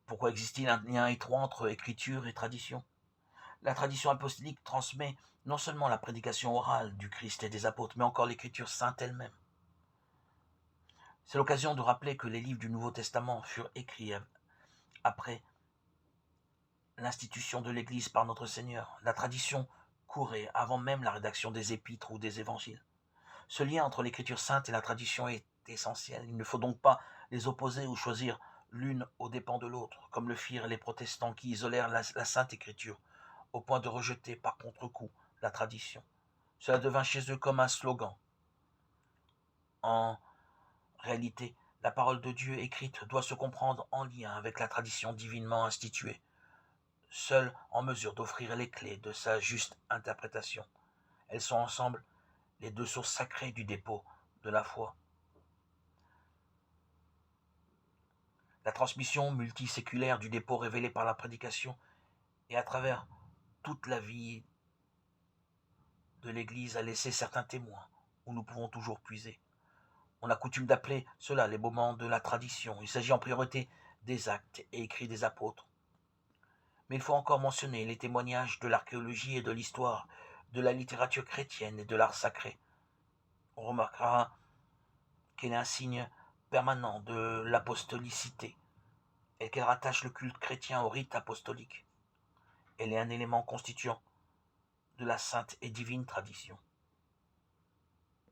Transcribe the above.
Pourquoi existe-t-il un lien étroit entre écriture et tradition? La tradition apostolique transmet non seulement la prédication orale du Christ et des apôtres, mais encore l'écriture sainte elle-même. C'est l'occasion de rappeler que les livres du Nouveau Testament furent écrits après l'institution de l'Église par notre Seigneur. La tradition courait avant même la rédaction des épîtres ou des évangiles. Ce lien entre l'écriture sainte et la tradition est essentiel. Il ne faut donc pas les opposer ou choisir l'une aux dépens de l'autre, comme le firent les protestants qui isolèrent la Sainte Écriture, au point de rejeter par contre-coup la tradition. Cela devint chez eux comme un slogan. En réalité, la parole de Dieu écrite doit se comprendre en lien avec la tradition divinement instituée, seule en mesure d'offrir les clés de sa juste interprétation. Elles sont ensemble les deux sources sacrées du dépôt de la foi. La transmission multiséculaire du dépôt révélé par la prédication et à travers toute la vie de l'Église a laissé certains témoins où nous pouvons toujours puiser. On a coutume d'appeler cela les moments de la tradition. Il s'agit en priorité des actes et écrits des apôtres. Mais il faut encore mentionner les témoignages de l'archéologie et de l'histoire, de la littérature chrétienne et de l'art sacré. On remarquera qu'elle est un signe permanent de l'apostolicité et qu'elle rattache le culte chrétien au rite apostolique. Elle est un élément constituant de la sainte et divine tradition.